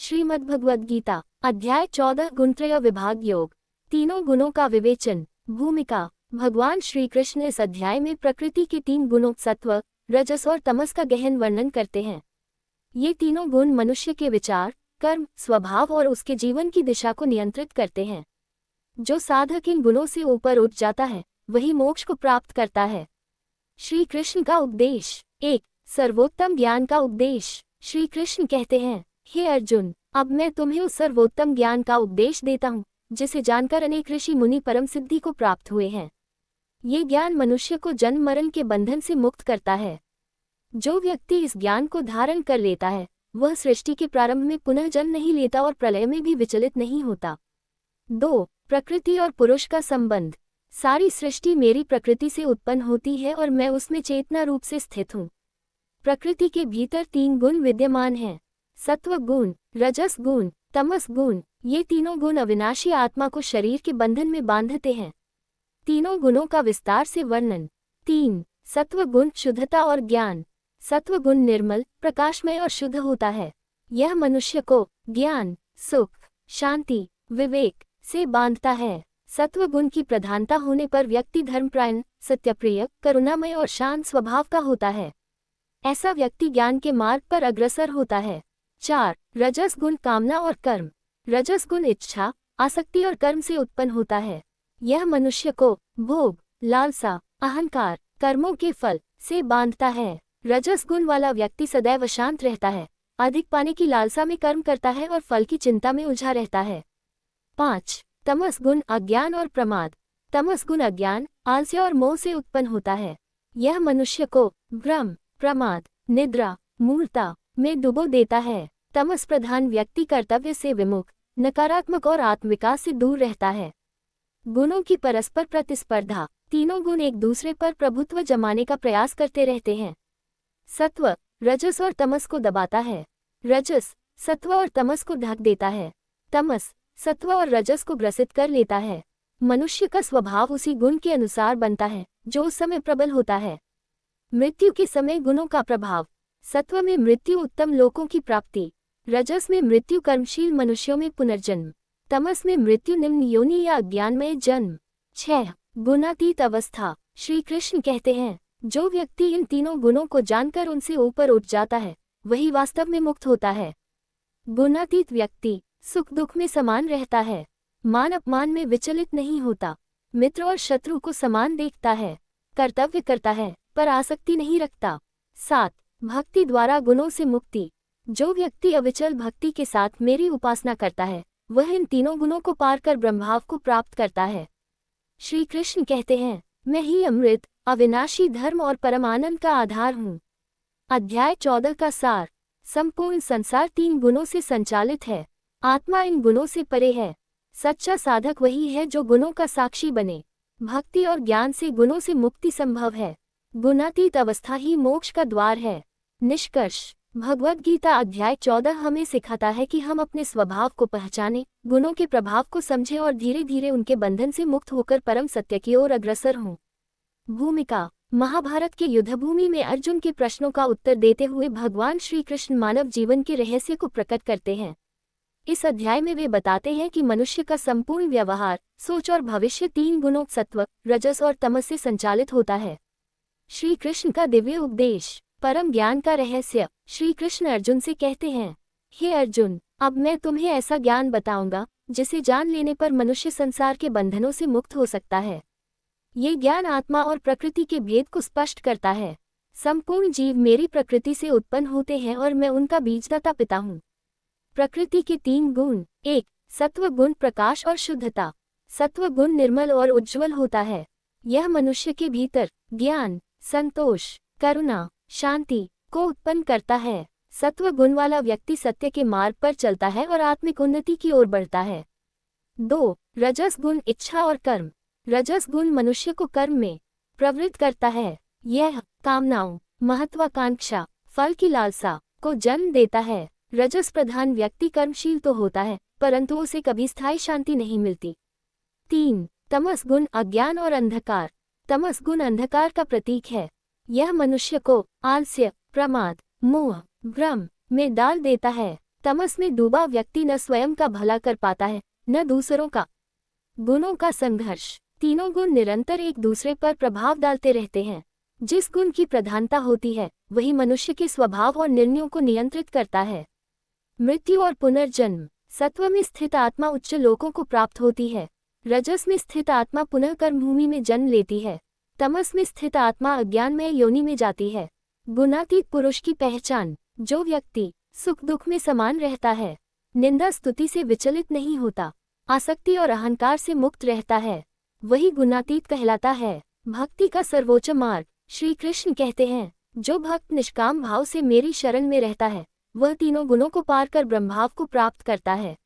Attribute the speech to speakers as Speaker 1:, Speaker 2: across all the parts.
Speaker 1: श्रीमद्भगवद्गीता अध्याय 14 गुणत्रय विभाग योग। तीनों गुणों का विवेचन। भूमिका। भगवान श्री कृष्ण इस अध्याय में प्रकृति के तीन गुणों सत्व, रजस और तमस का गहन वर्णन करते हैं। ये तीनों गुण मनुष्य के विचार, कर्म, स्वभाव और उसके जीवन की दिशा को नियंत्रित करते हैं। जो साधक इन गुणों से ऊपर उठ जाता है वही मोक्ष को प्राप्त करता है। श्री कृष्ण का उपदेश। 1. सर्वोत्तम ज्ञान का उपदेश। श्री कृष्ण कहते हैं, हे अर्जुन, अब मैं तुम्हें उस सर्वोत्तम ज्ञान का उपदेश देता हूँ जिसे जानकर अनेक ऋषि मुनि परम सिद्धि को प्राप्त हुए हैं। ये ज्ञान मनुष्य को जन्म मरण के बंधन से मुक्त करता है। जो व्यक्ति इस ज्ञान को धारण कर लेता है वह सृष्टि के प्रारंभ में पुनः जन्म नहीं लेता और प्रलय में भी विचलित नहीं होता। 2. प्रकृति और पुरुष का संबंध। सारी सृष्टि मेरी प्रकृति से उत्पन्न होती है और मैं उसमें चेतना रूप से स्थित हूँ। प्रकृति के भीतर तीन गुण विद्यमान हैं, सत्व गुण, रजस गुण, तमस गुण। ये तीनों गुण अविनाशी आत्मा को शरीर के बंधन में बांधते हैं। तीनों गुणों का विस्तार से वर्णन। 3. सत्व गुण शुद्धता और ज्ञान। सत्व गुण निर्मल, प्रकाशमय और शुद्ध होता है। यह मनुष्य को ज्ञान, सुख, शांति, विवेक से बांधता है। सत्व गुण की प्रधानता होने पर व्यक्ति धर्मपरायण, सत्यप्रिय, करुणामय और शांत स्वभाव का होता है। ऐसा व्यक्ति ज्ञान के मार्ग पर अग्रसर होता है। 4. रजस गुण कामना और कर्म। रजस गुण इच्छा, आसक्ति और कर्म से उत्पन्न होता है। यह मनुष्य को भोग, लालसा, अहंकार, कर्मों के फल से बांधता है। रजस गुण वाला व्यक्ति सदैव शांत रहता है, अधिक पाने की लालसा में कर्म करता है और फल की चिंता में उलझा रहता है। 5. तमस गुण अज्ञान और प्रमाद। तमस गुण अज्ञान, आलस्य और मोह से उत्पन्न होता है। यह मनुष्य को भ्रम, प्रमाद, निद्रा, मूर्छा में डुबो देता है। तमस प्रधान व्यक्ति कर्तव्य से विमुख, नकारात्मक और आत्मविकास से दूर रहता है। गुणों की परस्पर प्रतिस्पर्धा। तीनों गुण एक दूसरे पर प्रभुत्व जमाने का प्रयास करते रहते हैं। सत्व रजस और तमस को दबाता है। रजस सत्व और तमस को ढक देता है। तमस सत्व और रजस को ग्रसित कर लेता है। मनुष्य का स्वभाव उसी गुण के अनुसार बनता है जो उस समय प्रबल होता है। मृत्यु के समय गुणों का प्रभाव। सत्व में मृत्यु उत्तम लोकों की प्राप्ति। रजस में मृत्यु कर्मशील मनुष्यों में पुनर्जन्म। तमस में मृत्यु निम्न योनि या अज्ञानमय जन्म। 6. गुणातीत अवस्था। श्री कृष्ण कहते हैं, जो व्यक्ति इन तीनों गुणों को जानकर उनसे ऊपर उठ जाता है वही वास्तव में मुक्त होता है। गुणातीत व्यक्ति सुख दुख में समान रहता है, मान अपमान में विचलित नहीं होता, मित्र और शत्रु को समान देखता है, कर्तव्य करता है पर आसक्ति नहीं रखता। 7. भक्ति द्वारा गुणों से मुक्ति। जो व्यक्ति अविचल भक्ति के साथ मेरी उपासना करता है वह इन तीनों गुणों को पार कर ब्रह्मभाव को प्राप्त करता है। श्री कृष्ण कहते हैं, मैं ही अमृत, अविनाशी धर्म और परम आनंद का आधार हूँ। अध्याय 14 का सार। संपूर्ण संसार तीन गुणों से संचालित है। आत्मा इन गुणों से परे है। सच्चा साधक वही है जो गुणों का साक्षी बने। भक्ति और ज्ञान से गुणों से मुक्ति संभव है। गुणातीत अवस्था ही मोक्ष का द्वार है। निष्कर्ष। भगवद गीता अध्याय 14 हमें सिखाता है कि हम अपने स्वभाव को पहचानें, गुणों के प्रभाव को समझें और धीरे धीरे उनके बंधन से मुक्त होकर परम सत्य की ओर अग्रसर हों। भूमिका। महाभारत के युद्धभूमि में अर्जुन के प्रश्नों का उत्तर देते हुए भगवान श्री कृष्ण मानव जीवन के रहस्य को प्रकट करते हैं। इस अध्याय में वे बताते हैं कि मनुष्य का संपूर्ण व्यवहार, सोच और भविष्य तीन गुणों सत्व, रजस और तमस से संचालित होता है। श्री कृष्ण का दिव्य उपदेश। परम ज्ञान का रहस्य। श्री कृष्ण अर्जुन से कहते हैं, हे अर्जुन, अब मैं तुम्हें ऐसा ज्ञान बताऊंगा जिसे जान लेने पर मनुष्य संसार के बंधनों से मुक्त हो सकता है। ये ज्ञान आत्मा और प्रकृति के भेद को स्पष्ट करता है। संपूर्ण जीव मेरी प्रकृति से उत्पन्न होते हैं और मैं उनका बीजदाता पिता हूँ। प्रकृति के तीन गुण। 1. सत्व गुण प्रकाश और शुद्धता। सत्व गुण निर्मल और उज्ज्वल होता है। यह मनुष्य के भीतर ज्ञान, संतोष, करुणा, शांति को उत्पन्न करता है। सत्व गुण वाला व्यक्ति सत्य के मार्ग पर चलता है और आत्मिक उन्नति की ओर बढ़ता है। 2. रजस गुण इच्छा और कर्म। रजस गुण मनुष्य को कर्म में प्रवृत्त करता है। यह कामनाओं, महत्वाकांक्षा, फल की लालसा को जन्म देता है। रजस प्रधान व्यक्ति कर्मशील तो होता है परंतु उसे कभी स्थायी शांति नहीं मिलती। 3. तमस गुण अज्ञान और अंधकार। तमस गुण अंधकार का प्रतीक है। यह मनुष्य को आलस्य, प्रमाद, मोह, भ्रम में डाल देता है। तमस में डूबा व्यक्ति न स्वयं का भला कर पाता है न दूसरों का। गुणों का संघर्ष। तीनों गुण निरंतर एक दूसरे पर प्रभाव डालते रहते हैं। जिस गुण की प्रधानता होती है वही मनुष्य के स्वभाव और निर्णयों को नियंत्रित करता है। मृत्यु और पुनर्जन्म। सत्व में स्थित आत्मा उच्च लोकों को प्राप्त होती है। रजस में स्थित आत्मा पुनः कर्मभूमि में जन्म लेती है। तमस में स्थित आत्मा अज्ञानमय योनि में जाती है। गुणातीत पुरुष की पहचान। जो व्यक्ति सुख दुख में समान रहता है, निंदा स्तुति से विचलित नहीं होता, आसक्ति और अहंकार से मुक्त रहता है, वही गुणातीत कहलाता है। भक्ति का सर्वोच्च मार्ग। श्री कृष्ण कहते हैं, जो भक्त निष्काम भाव से मेरी शरण में रहता है वह तीनों गुणों को पार कर ब्रह्मभाव को प्राप्त करता है।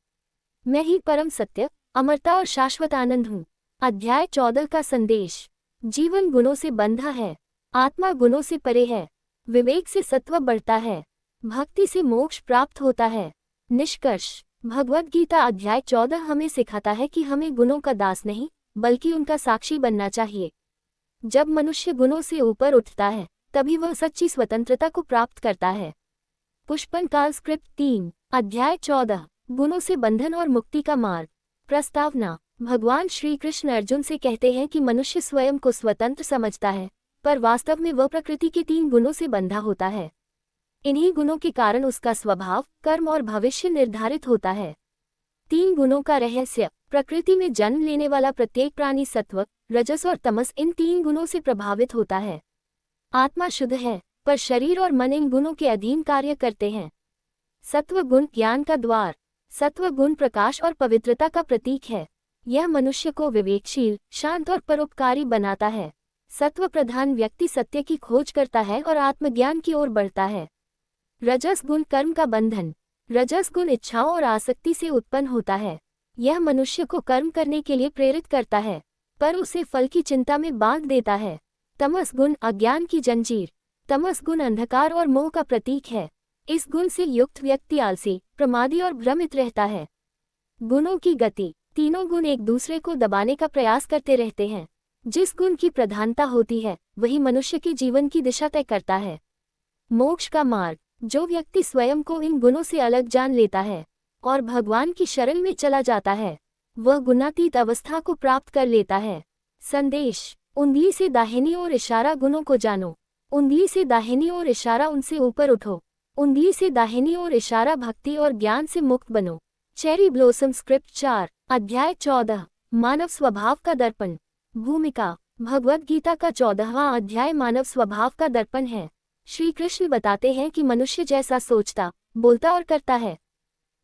Speaker 1: मैं ही परम सत्य, अमरता और शाश्वत आनंद हूँ। अध्याय 14 का संदेश। जीवन गुणों से बंधा है, आत्मा गुणों से परे है। विवेक से सत्व बढ़ता है, भक्ति से मोक्ष प्राप्त होता है। निष्कर्ष। भगवद गीता अध्याय 14 हमें सिखाता है कि हमें गुणों का दास नहीं बल्कि उनका साक्षी बनना चाहिए। जब मनुष्य गुणों से ऊपर उठता है तभी वह सच्ची स्वतंत्रता को प्राप्त करता है। पुष्पन काल स्क्रिप्ट 3 अध्याय 14 गुणों से बंधन और मुक्ति का मार्ग। प्रस्तावना। भगवान श्री कृष्ण अर्जुन से कहते हैं कि मनुष्य स्वयं को स्वतंत्र समझता है पर वास्तव में वह प्रकृति के 3 गुणों से बंधा होता है। इन्हीं गुणों के कारण उसका स्वभाव, कर्म और भविष्य निर्धारित होता है। 3 गुणों का रहस्य। प्रकृति में जन्म लेने वाला प्रत्येक प्राणी सत्व, रजस और तमस इन 3 गुणों से प्रभावित होता है। आत्मा शुद्ध है पर शरीर और मन इन गुणों के अधीन कार्य करते हैं। सत्व गुण ज्ञान का द्वार। सत्व गुण प्रकाश और पवित्रता का प्रतीक है। यह मनुष्य को विवेकशील, शांत और परोपकारी बनाता है। सत्व प्रधान व्यक्ति सत्य की खोज करता है और आत्मज्ञान की ओर बढ़ता है। रजस गुण कर्म का बंधन। रजस गुण इच्छाओं और आसक्ति से उत्पन्न होता है। यह मनुष्य को कर्म करने के लिए प्रेरित करता है पर उसे फल की चिंता में बांध देता है। तमस गुण अज्ञान की जंजीर। तमस गुण अंधकार और मोह का प्रतीक है। इस गुण से युक्त व्यक्ति आलसी, प्रमादी और भ्रमित रहता है। गुणों की गति। तीनों गुण एक दूसरे को दबाने का प्रयास करते रहते हैं। जिस गुण की प्रधानता होती है वही मनुष्य के जीवन की दिशा तय करता है। मोक्ष का मार्ग। जो व्यक्ति स्वयं को इन गुणों से अलग जान लेता है और भगवान की शरण में चला जाता है वह गुणातीत अवस्था को प्राप्त कर लेता है। संदेश। उंगली से दाहिनी ओर इशारा गुणों को जानो। उंगली से दाहिनी ओर इशारा उनसे ऊपर उठो। उंगली से दाहिनी ओर इशारा भक्ति और ज्ञान से मुक्त बनो। चेरी ब्लॉसम स्क्रिप्ट 4 अध्याय 14 मानव स्वभाव का दर्पण। भूमिका। भगवद गीता का 14वां अध्याय मानव स्वभाव का दर्पण है। श्री कृष्ण बताते हैं कि मनुष्य जैसा सोचता, बोलता और करता है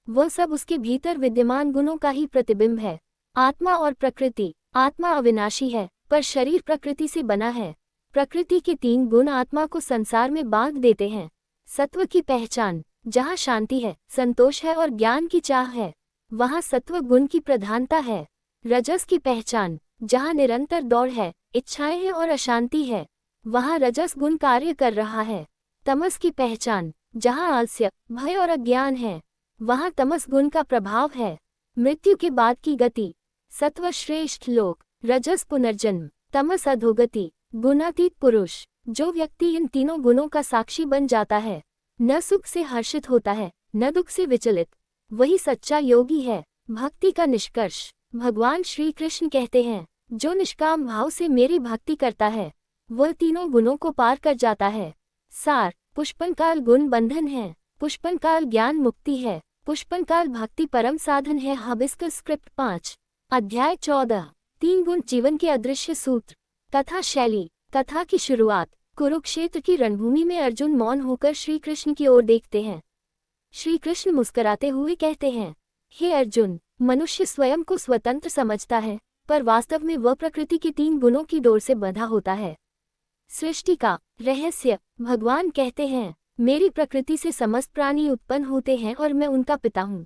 Speaker 1: वह सब उसके भीतर विद्यमान गुणों का ही प्रतिबिंब है। आत्मा और प्रकृति। आत्मा अविनाशी है पर शरीर प्रकृति से बना है। प्रकृति के 3 गुण आत्मा को संसार में बांध देते हैं। सत्व की पहचान। जहाँ शांति है, संतोष है और ज्ञान की चाह है वहाँ सत्व गुण की प्रधानता है। रजस की पहचान। जहाँ निरंतर दौड़ है, इच्छाएं हैं और अशांति है वहाँ रजस गुण कार्य कर रहा है। तमस की पहचान। जहाँ आलस्य, भय और अज्ञान है वहाँ तमस गुण का प्रभाव है। मृत्यु के बाद की गति। सत्व श्रेष्ठ लोक, रजस पुनर्जन्म, तमस अधोगति। गुणातीत पुरुष। जो व्यक्ति इन तीनों गुणों का साक्षी बन जाता है, न सुख से हर्षित होता है न दुख से विचलित, वही सच्चा योगी है। भक्ति का निष्कर्ष। भगवान श्री कृष्ण कहते हैं, जो निष्काम भाव से मेरी भक्ति करता है वह तीनों गुणों को पार कर जाता है। सार। पुष्पनकाल गुण बंधन है, पुष्पनकाल ज्ञान मुक्ति है, पुष्पनकाल भक्ति परम साधन है। हबिस्कस स्क्रिप्ट 5 अध्याय 14 3 गुण जीवन के अदृश्य सूत्र। कथा शैली। कथा की शुरुआत। कुरुक्षेत्र की रणभूमि में अर्जुन मौन होकर श्री कृष्ण की ओर देखते हैं। श्री कृष्ण मुस्कुराते हुए कहते हैं, हे अर्जुन, मनुष्य स्वयं को स्वतंत्र समझता है पर वास्तव में वह प्रकृति के 3 गुणों की डोर से बंधा होता है। सृष्टि का रहस्य। भगवान कहते हैं, मेरी प्रकृति से समस्त प्राणी उत्पन्न होते हैं और मैं उनका पिता हूँ।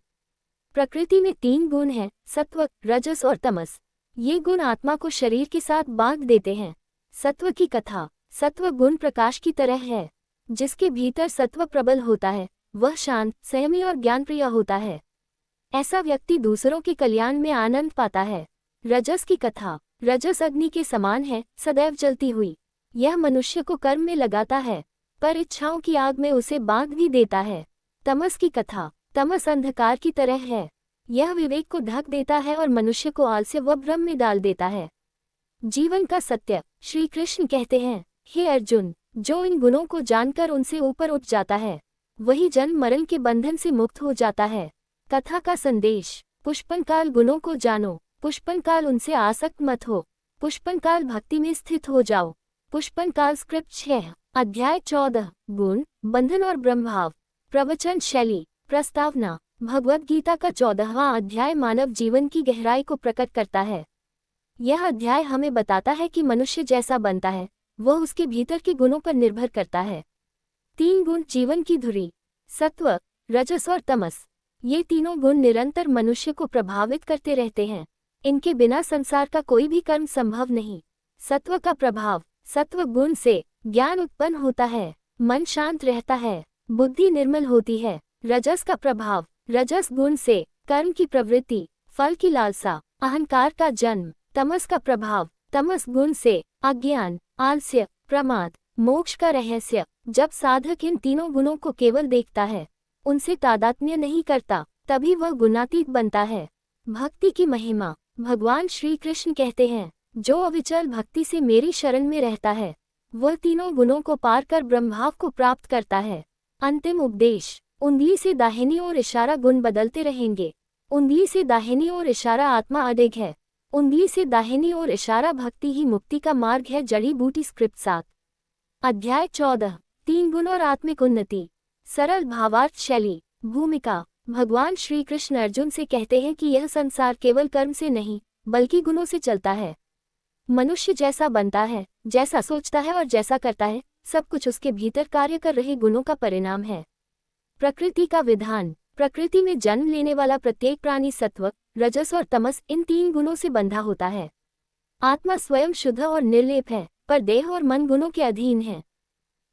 Speaker 1: प्रकृति में 3 गुण हैं, सत्व, रजस और तमस। ये गुण आत्मा को शरीर के साथ बांध देते हैं। सत्व की कथा। सत्व गुण प्रकाश की तरह है। जिसके भीतर सत्व प्रबल होता है वह शांत, संयमी और ज्ञानप्रिय होता है। ऐसा व्यक्ति दूसरों के कल्याण में आनंद पाता है। रजस की कथा। रजस अग्नि के समान है, सदैव जलती हुई। यह मनुष्य को कर्म में लगाता है पर इच्छाओं की आग में उसे बांध भी देता है। तमस की कथा। तमस अंधकार की तरह है। यह विवेक को ढक देता है और मनुष्य को आलस्य व भ्रम में डाल देता है। जीवन का सत्य। श्री कृष्ण कहते हैं, हे अर्जुन, जो इन गुणों को जानकर उनसे ऊपर उठ जाता है वही जन्म मरण के बंधन से मुक्त हो जाता है। कथा का संदेश। पुष्पनकाल गुणों को जानो, पुष्पनकाल उनसे आसक्त मत हो, पुष्पनकाल भक्ति में स्थित हो जाओ। पुष्पनकाल स्क्रिप्ट 6 अध्याय 14 गुण, बंधन और ब्रह्मभाव। प्रवचन शैली। प्रस्तावना। भगवद गीता का 14वां अध्याय मानव जीवन की गहराई को प्रकट करता है। यह अध्याय हमें बताता है कि मनुष्य जैसा बनता है वह उसके भीतर के गुणों पर निर्भर करता है। 3 गुण जीवन की धुरी। सत्व, रजस और तमस। ये तीनों गुण निरंतर मनुष्य को प्रभावित करते रहते हैं। इनके बिना संसार का कोई भी कर्म संभव नहीं। सत्व का प्रभाव। सत्व गुण से ज्ञान उत्पन्न होता है, मन शांत रहता है, बुद्धि निर्मल होती है। रजस का प्रभाव। रजस गुण से कर्म की प्रवृत्ति, फल की लालसा, अहंकार का जन्म। तमस का प्रभाव। तमस गुण से अज्ञान, आलस्य, प्रमाद, मोक्ष का रहस्य। जब साधक इन तीनों गुणों को केवल देखता है, उनसे तादात्म्य नहीं करता, तभी वह गुणातीत बनता है। भक्ति की महिमा। भगवान श्री कृष्ण कहते हैं, जो अविचल भक्ति से मेरी शरण में रहता है वह तीनों गुणों को पार कर ब्रह्मभाव को प्राप्त करता है। अंतिम उपदेश। उंगली से दाहिनी ओर इशारा गुण बदलते रहेंगे। उंगली से दाहिनी ओर इशारा आत्मा अडिग है। उंगली से दाहिनी ओर इशारा भक्ति ही मुक्ति का मार्ग है। जड़ी बूटी स्क्रिप्ट 7 अध्याय 14 3 गुण और आत्मिक उन्नति। सरल भावार्थ शैली। भूमिका। भगवान श्री कृष्ण अर्जुन से कहते हैं कि यह संसार केवल कर्म से नहीं बल्कि गुणों से चलता है। मनुष्य जैसा बनता है, जैसा सोचता है और जैसा करता है, सब कुछ उसके भीतर कार्य कर रहे गुणों का परिणाम है। प्रकृति का विधान। प्रकृति में जन्म लेने वाला प्रत्येक प्राणी सत्व, रजस और तमस इन 3 गुणों से बंधा होता है। आत्मा स्वयं शुद्ध और निर्लेप है, पर देह और मन गुणों के अधीन है।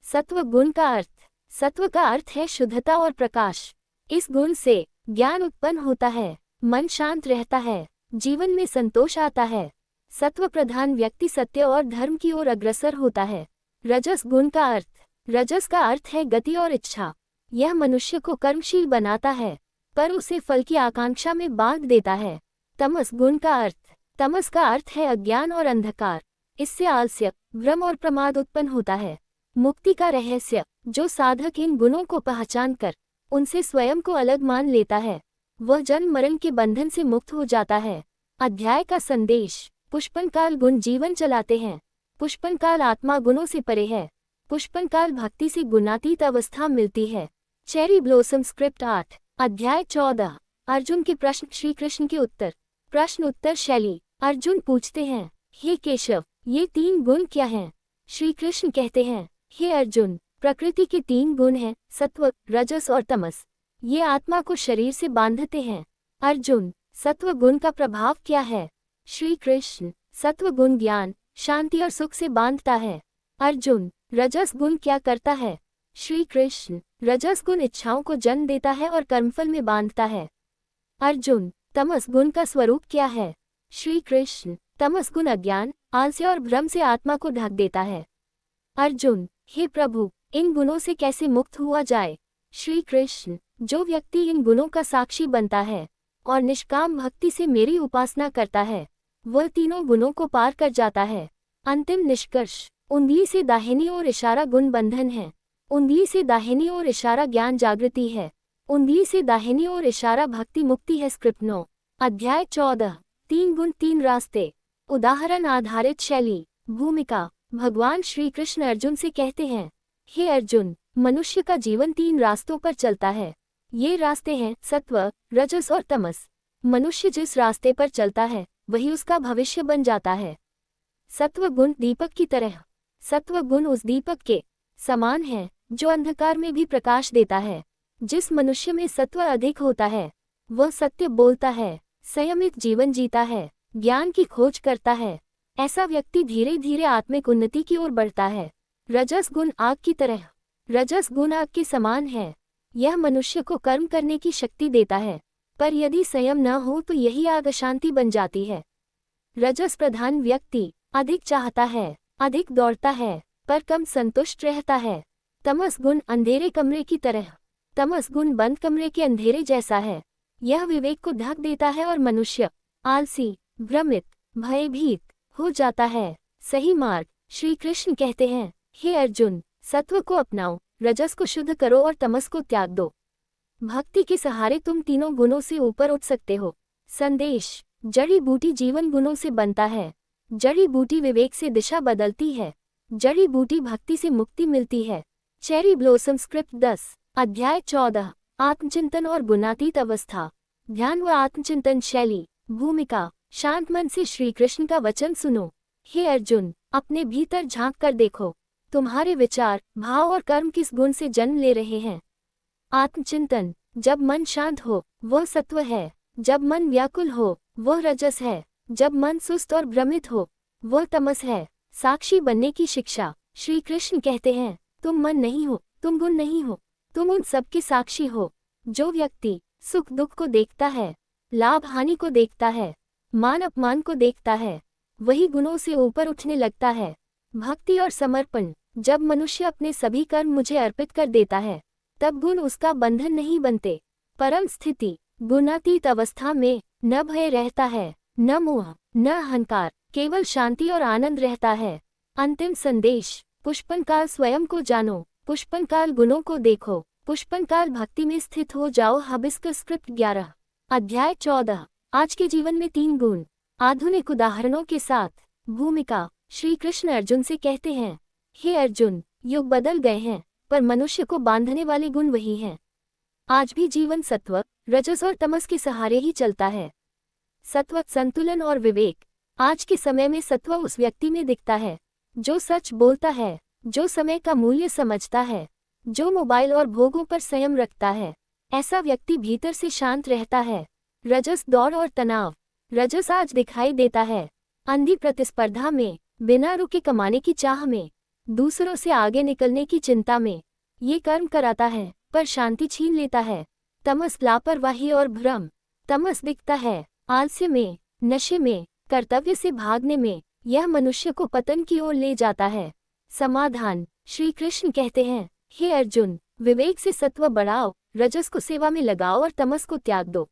Speaker 1: सत्व गुण का अर्थ। सत्व का अर्थ है शुद्धता और प्रकाश। इस गुण से ज्ञान उत्पन्न होता है, मन शांत रहता है, जीवन में संतोष आता है। सत्व प्रधान व्यक्ति सत्य और धर्म की ओर अग्रसर होता है। रजस गुण का अर्थ। रजस का अर्थ है गति और इच्छा। यह मनुष्य को कर्मशील बनाता है, पर उसे फल की आकांक्षा में बांध देता है। तमस गुण का अर्थ। तमस का अर्थ है अज्ञान और अंधकार। इससे आलस्य, भ्रम और प्रमाद उत्पन्न होता है। मुक्ति का रहस्य। जो साधक इन गुणों को पहचान कर उनसे स्वयं को अलग मान लेता है वह जन्म मरण के बंधन से मुक्त हो जाता है। अध्याय का संदेश। पुष्पनकाल गुण जीवन चलाते हैं। पुष्पनकाल आत्मा गुणों से परे है। पुष्पनकाल भक्ति से गुणातीत अवस्था मिलती है। चेरी ब्लोसम स्क्रिप्ट 8 अध्याय 14 अर्जुन के प्रश्न। श्री कृष्ण के उत्तर। प्रश्न उत्तर शैली। अर्जुन पूछते हैं, हे केशव, ये 3 गुण क्या हैं? श्री कृष्ण कहते हैं, हे अर्जुन, प्रकृति के 3 गुण हैं, सत्व, रजस और तमस। ये आत्मा को शरीर से बांधते हैं। अर्जुन, सत्व गुण का प्रभाव क्या है? श्री कृष्ण, सत्व गुण ज्ञान, शांति और सुख से बांधता है। अर्जुन, रजस गुण क्या करता है? श्री कृष्ण, रजस गुण इच्छाओं को जन्म देता है और कर्मफल में बांधता है। अर्जुन, तमस गुण का स्वरूप क्या है? श्री कृष्ण, तमस गुण अज्ञान, आलस्य और भ्रम से आत्मा को ढक देता है। अर्जुन, हे प्रभु, इन गुणों से कैसे मुक्त हुआ जाए? श्री कृष्ण, जो व्यक्ति इन गुणों का साक्षी बनता है और निष्काम भक्ति से मेरी उपासना करता है वह तीनों गुणों को पार कर जाता है। अंतिम निष्कर्ष। उंगली से दाहिनी ओर इशारा गुण बंधन है। उंगली से दाहिनी ओर इशारा ज्ञान जागृति है। उंगली से दाहिनी ओर इशारा भक्ति मुक्ति है। स्क्रिप्ट 9 अध्याय 14 3 गुण 3 रास्ते। उदाहरण आधारित शैली। भूमिका। भगवान श्री कृष्ण अर्जुन से कहते हैं, हे अर्जुन, मनुष्य का जीवन 3 रास्तों पर चलता है। ये रास्ते हैं सत्व, रजस और तमस। मनुष्य जिस रास्ते पर चलता है वही उसका भविष्य बन जाता है। सत्व गुण दीपक की तरह। सत्व गुण उस दीपक के समान है जो अंधकार में भी प्रकाश देता है। जिस मनुष्य में सत्व अधिक होता है वह सत्य बोलता है, संयमित जीवन जीता है, ज्ञान की खोज करता है। ऐसा व्यक्ति धीरे धीरे आत्मिक उन्नति की ओर बढ़ता है। रजस गुण आग की तरह। रजस गुण आग के समान है। यह मनुष्य को कर्म करने की शक्ति देता है, पर यदि संयम न हो तो यही आग अशांति बन जाती है। रजस प्रधान व्यक्ति अधिक चाहता है, अधिक दौड़ता है, पर कम संतुष्ट रहता है। तमस गुण अंधेरे कमरे की तरह। तमस गुण बंद कमरे के अंधेरे जैसा है। यह विवेक को ढक देता है और मनुष्य आलसी, भ्रमित, भयभीत हो जाता है। सही मार्ग। श्री कृष्ण कहते हैं, हे अर्जुन, सत्व को अपनाओ, रजस को शुद्ध करो और तमस को त्याग दो। भक्ति के सहारे तुम तीनों गुणों से ऊपर उठ सकते हो। संदेश। जड़ी बूटी जीवन गुणों से बनता है। जड़ी बूटी विवेक से दिशा बदलती है। जड़ी बूटी भक्ति से मुक्ति मिलती है। चेरी ब्लॉसम स्क्रिप्ट 10 अध्याय 14 आत्मचिंतन और गुणातीत अवस्था। ध्यान व आत्मचिंतन शैली। भूमिका। शांत मन से श्री कृष्ण का वचन सुनो। हे अर्जुन, अपने भीतर झांक कर देखो, तुम्हारे विचार, भाव और कर्म किस गुण से जन्म ले रहे हैं। आत्मचिंतन। जब मन शांत हो वह सत्व है। जब मन व्याकुल हो वह रजस है। जब मन सुस्त और भ्रमित हो वह तमस है। साक्षी बनने की शिक्षा। श्री कृष्ण कहते हैं, तुम मन नहीं हो, तुम गुण नहीं हो, तुम उन सबके साक्षी हो। जो व्यक्ति सुख दुख को देखता है, लाभ हानि को देखता है, मान अपमान को देखता है, वही गुणों से ऊपर उठने लगता है। भक्ति और समर्पण। जब मनुष्य अपने सभी कर्म मुझे अर्पित कर देता है, तब गुण उसका बंधन नहीं बनते। परम स्थिति। गुणातीत अवस्था में न भय रहता है, न मोह, न अहंकार, केवल शांति और आनंद रहता है। अंतिम संदेश। पुष्पनकाल स्वयं को जानो, पुष्पनकाल गुणों को देखो, पुष्पनकाल भक्ति में स्थित हो जाओ। हिबिस्कस स्क्रिप्ट 11 अध्याय 14 आज के जीवन में 3 गुण। आधुनिक उदाहरणों के साथ। भूमिका। श्री कृष्ण अर्जुन से कहते हैं, हे अर्जुन, युग बदल गए हैं, पर मनुष्य को बांधने वाले गुण वही हैं। आज भी जीवन सत्व, रजस और तमस के सहारे ही चलता है। सत्व, संतुलन और विवेक। आज के समय में सत्व उस व्यक्ति में दिखता है जो सच बोलता है, जो समय का मूल्य समझता है, जो मोबाइल और भोगों पर संयम रखता है। ऐसा व्यक्ति भीतर से शांत रहता है। रजस, दौड़ और तनाव। रजस आज दिखाई देता है अंधी प्रतिस्पर्धा में, बिना रुके कमाने की चाह में, दूसरों से आगे निकलने की चिंता में। ये कर्म कराता है पर शांति छीन लेता है। तमस, लापरवाही और भ्रम। तमस दिखता है आलस्य में, नशे में, कर्तव्य से भागने में। यह मनुष्य को पतन की ओर ले जाता है। समाधान। श्री कृष्ण कहते हैं, हे अर्जुन, विवेक से सत्व बढ़ाओ, रजस को सेवा में लगाओ और तमस को त्याग दो।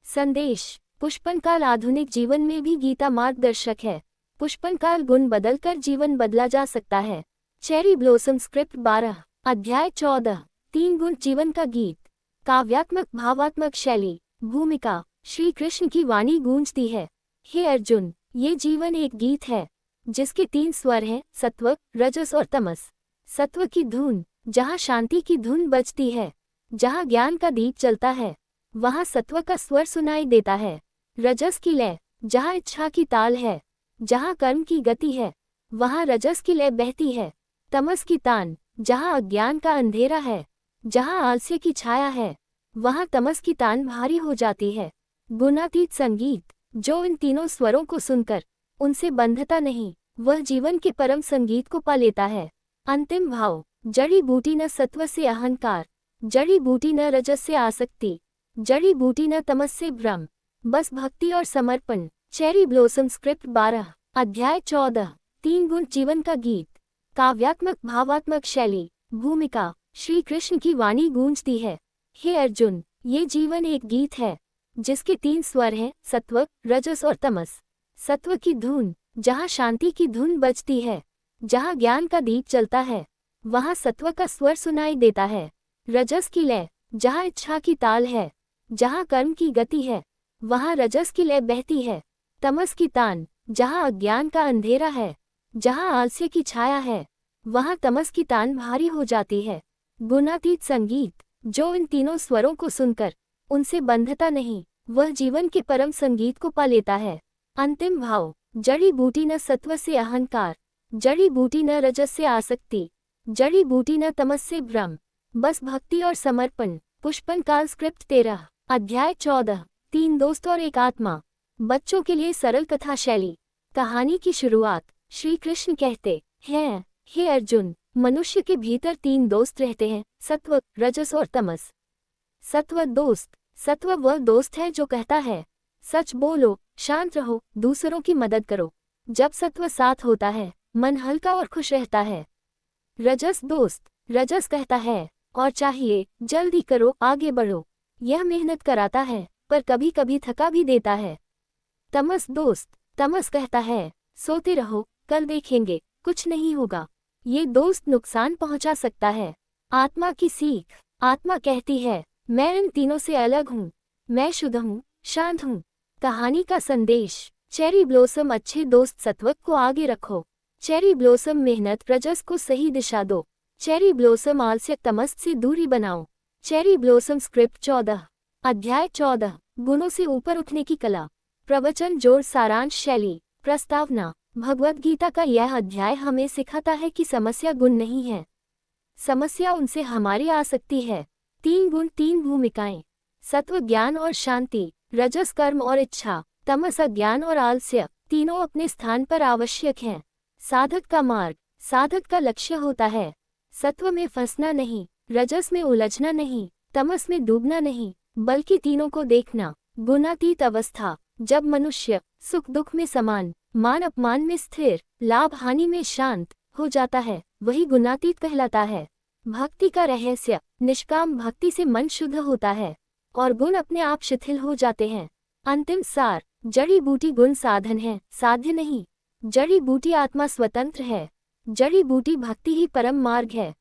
Speaker 1: संदेश। पुष्पनकाल आधुनिक जीवन में भी गीता मार्गदर्शक है। पुष्पनकाल गुण बदलकर जीवन बदला जा सकता है। चेरी ब्लॉसम स्क्रिप्ट 12 अध्याय 14 3 गुण जीवन का गीत। काव्यात्मक भावात्मक शैली। भूमिका। श्री कृष्ण की वाणी गूंजती है, हे अर्जुन, ये जीवन एक गीत है जिसके 3 स्वर हैं, सत्व, रजस और तमस। सत्व की धुन। जहाँ शांति की धुन बजती है, जहाँ ज्ञान का दीप चलता है, वहाँ सत्व का स्वर सुनाई देता है। रजस की लय। जहाँ इच्छा की ताल है, जहाँ कर्म की गति है, वहाँ रजस की लय बहती है। तमस की तान। जहाँ अज्ञान का अंधेरा है, जहाँ आलस्य की छाया है, वहाँ तमस की तान भारी हो जाती है। गुणातीत संगीत। जो इन तीनों स्वरों को सुनकर उनसे बंधता नहीं, वह जीवन के परम संगीत को पा लेता है। अंतिम भाव। जड़ी बूटी न सत्व से अहंकार, जड़ी बूटी न रजस से आसक्ति, जड़ी बूटी न तमस से भ्रम, बस भक्ति और समर्पण। चेरी ब्लॉसम स्क्रिप्ट 12 अध्याय 14 3 गुण जीवन का गीत। काव्यात्मक भावात्मक शैली। भूमिका। श्री कृष्ण की वाणी गूंजती है, हे अर्जुन, ये जीवन एक गीत है जिसके 3 स्वर हैं, सत्व, रजस और तमस। सत्व की धुन। जहाँ शांति की धुन बजती है, जहाँ ज्ञान का दीप चलता है, वहाँ सत्व का स्वर सुनाई देता है। रजस की लय। जहाँ इच्छा की ताल है, जहाँ कर्म की गति है, वहाँ रजस की लय बहती है। तमस की तान। जहाँ अज्ञान का अंधेरा है, जहाँ आलस्य की छाया है, वहाँ तमस की तान भारी हो जाती है। गुणातीत संगीत। जो इन तीनों स्वरों को सुनकर उनसे बंधता नहीं, वह जीवन के परम संगीत को पा लेता है। अंतिम भाव। जड़ी बूटी न सत्व से अहंकार, जड़ी बूटी न रजस से आसक्ति, जड़ी बूटी न तमस से भ्रम, बस भक्ति और समर्पण। पुष्पनकाल स्क्रिप्ट 13 अध्याय 14 3 दोस्त और एक आत्मा। बच्चों के लिए सरल कथा शैली। कहानी की शुरुआत। श्री कृष्ण कहते हैं, हे अर्जुन, मनुष्य के भीतर 3 दोस्त रहते हैं, सत्व, रजस और तमस। सत्व दोस्त। सत्व वह दोस्त है जो कहता है, सच बोलो, शांत रहो, दूसरों की मदद करो। जब सत्व साथ होता है, मन हल्का और खुश रहता है। रजस दोस्त। रजस कहता है, और चाहिए जल्दी करो, आगे बढ़ो। यह मेहनत कराता है पर कभी कभी थका भी देता है। तमस दोस्त। तमस कहता है सोते रहो, कल देखेंगे, कुछ नहीं होगा। ये दोस्त नुकसान पहुंचा सकता है। आत्मा की सीख। आत्मा कहती है मैं इन तीनों से अलग हूँ, मैं शुद्ध हूँ, शांत हूँ। कहानी का संदेश। चेरी ब्लॉसम अच्छे दोस्त सत्वक को आगे रखो। चेरी ब्लॉसम मेहनत रजस को सही दिशा दो। चेरी ब्लॉसम आलस्य तमस से दूरी बनाओ। Cherry blossom script 14। अध्याय 14 गुणों से ऊपर उठने की कला। प्रवचन जोड़ सारांश शैली। प्रस्तावना। भगवद गीता का यह अध्याय हमें सिखाता है कि समस्या गुण नहीं है, समस्या उनसे हमारी आसक्ति है। 3 गुण 3 भूमिकाएं। सत्व ज्ञान और शांति, रजस कर्म और इच्छा, तमस अज्ञान और आलस्य, तीनों अपने स्थान पर आवश्यक हैं। साधक का मार्ग। साधक का लक्ष्य होता है सत्व में फंसना नहीं, रजस में उलझना नहीं, तमस में डूबना नहीं, बल्कि तीनों को देखना। गुणातीत अवस्था। जब मनुष्य सुख दुख में समान, मान अपमान में स्थिर, लाभ हानि में शांत हो जाता है, वही गुणातीत कहलाता है। भक्ति का रहस्य। निष्काम भक्ति से मन शुद्ध होता है और गुण अपने आप शिथिल हो जाते हैं। अंतिम सार। जड़ी बूटी गुण साधन है, साध्य नहीं। जड़ी बूटी आत्मा स्वतंत्र है। जड़ी बूटी भक्ति ही परम मार्ग है।